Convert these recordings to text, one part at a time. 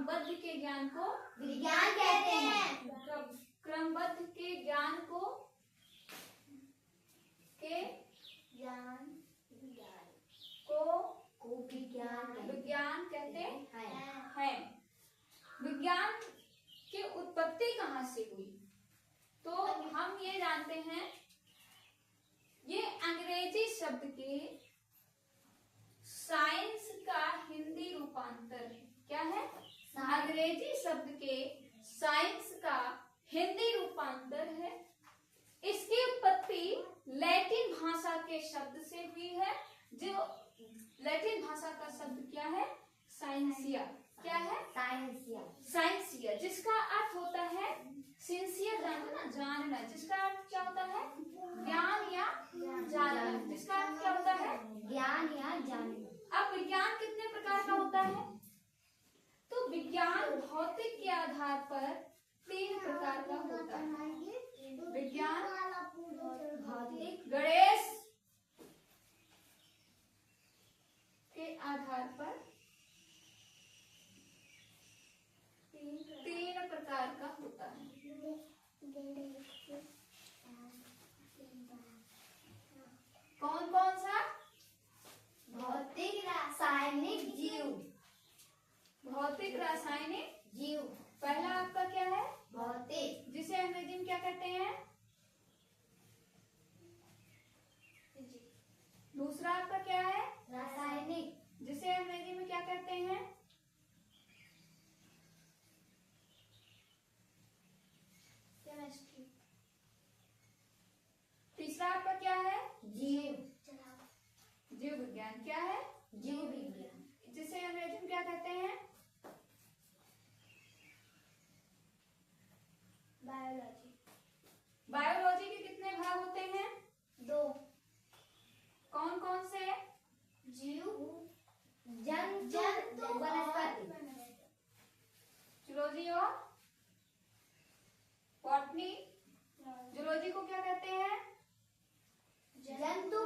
क्रमबद्ध के ज्ञान को विज्ञान कहते हैं। क्रमबद्ध के ज्ञान को विज्ञान कहते हैं। विज्ञान की उत्पत्ति कहाँ से हुई? तो हम ये जानते हैं, ये अंग्रेजी शब्द के साइंस का हिंदी रूपांतर है। क्या है? अंग्रेजी शब्द के साइंस का हिंदी रूपांतर है। इसकी उत्पत्ति लैटिन भाषा के शब्द से हुई है, जो लैटिन भाषा का शब्द क्या है? साइंसिया। क्या है? साइंसिया, जिसका अर्थ होता है सिंसियर, जानना। जिसका अर्थ क्या होता है? ज्ञान या जानना। जिसका अर्थ क्या होता है? ज्ञान या जानना। अब विज्ञान कितने प्रकार का होता है? तो विज्ञान भौतिक के आधार पर 3 प्रकार का होता है। विज्ञान भौतिक गणेश के आधार पर 3 प्रकार का होता है। कौन कौन सा? भौतिक, रासायनिक, जीव। भौतिक, रासायनिक, जीव। पहला आपका क्या है? भौतिक, जिसे अंग्रेजी में क्या कहते हैं? दूसरा आपका क्या है? रासायनिक, जिसे अंग्रेजी में क्या कहते हैं? केमिस्ट्री। तीसरा आपका क्या है? जीव। जीव विज्ञान। क्या है? जीव विज्ञान, जिसे अंग्रेजी में क्या कहते हैं? बायोलॉजी। बायोलॉजी के कितने भाग होते हैं? 2। कौन कौन से? जीव, जंतु, वनस्पति। जूलॉजी और बॉटनी। जूलॉजी को क्या कहते हैं? जंतु,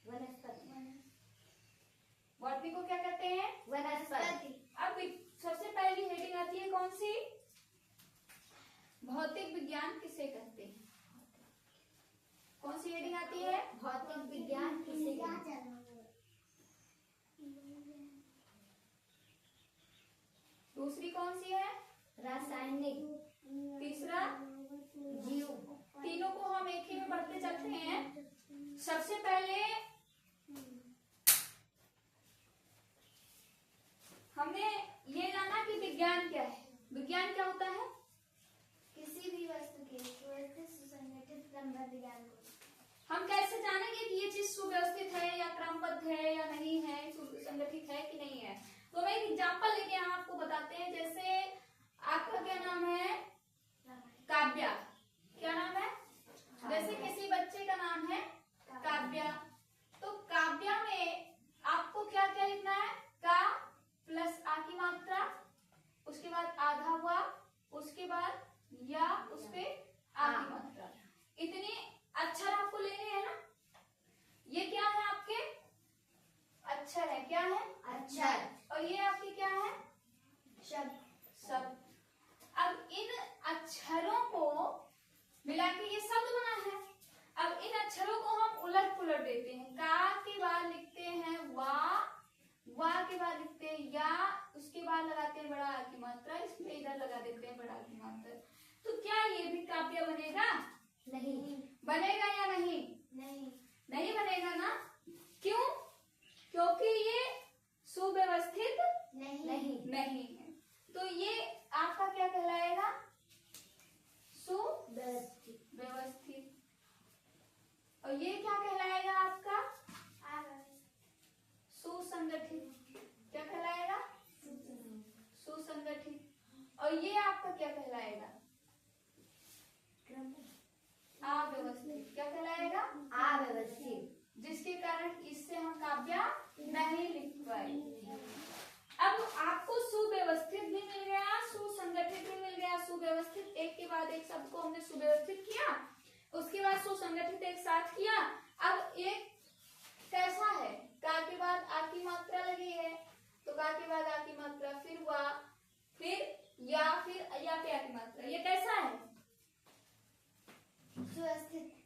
वनस्पति। बॉटनी को क्या कहते हैं? वनस्पति। अब सबसे पहली हेडिंग आती है कौन सी? भौतिक विज्ञान किसे कहते हैं? कौन सी हेडिंग आती है? भौतिक विज्ञान किसे कहते हैं? दूसरी कौन सी है? रासायनिक। तीसरा? जीव। तीनों को हम एक ही में पढ़ते चलते हैं। सबसे पहले हमने ये जाना कि विज्ञान क्या है। विज्ञान क्या होता है? किसी भी वस्तु के सुव्यवस्थित, सुसंगठित, क्रमबद्ध ज्ञान को। हम कैसे जानेंगे कि ये चीज सुव्यवस्थित है या क्रमबद्ध है या नहीं है, सुसंगठित है कि नहीं है? तो मैं एक एग्जांपल लेके यहाँ आपको बताते हैं। जैसे आपका क्या नाम है? काव्या। क्या नाम है? जैसे किसी बच्चे का नाम है काव्या, तो काव्या में आपको क्या क्या लिखना है? का प्लस आ की मात्रा, उसके बाद आधा हुआ, उसके बाद या उस पे आ की मात्रा। इतने अक्षर आपको लेने हैं ना। ये क्या है आपके? अक्षर है। क्या है? अक्षर। और ये आपके क्या है? शब्द। शब्द। अब इन अक्षरों को मिला के ये शब्द बना है। अब इन अक्षरों को हम उलट पुलट देते हैं। का के बाद लिखते हैं वा के बाद लिखते हैं या, उसके बाद लगाते हैं बड़ा आ की मात्रा, इसमें इधर लगा देते हैं बड़ा आ की मात्रा। तो क्या ये भी काव्य बनेगा? नहीं। बनेगा या नहीं? नहीं बनेगा ना। क्यों? क्योंकि ये सुव्यवस्थित नहीं है। तो ये आपका क्या कहलाएगा? सुव्यवस्थित। और ये क्या कहलाएगा आपका? सुसंगठित। क्या कहलाएगा? सुसंगठित। और ये आपका क्या कहलाएगा? अव्यवस्थित। क्या कहलाएगा? अव्यवस्थित। जिसके कारण इससे हम काव्य नहीं लिख पाएंगे। अब आपको सुव्यवस्थित भी मिल गया, सुसंगठित भी मिल गया। सुव्यवस्थित एक के बाद एक शब्द को हमने सुव्यवस्थित किया, उसके बाद सुसंगठित एक साथ किया। अब एक कैसा है? का के बाद आ की मात्रा लगी है, तो का के बाद सुव्यवस्थित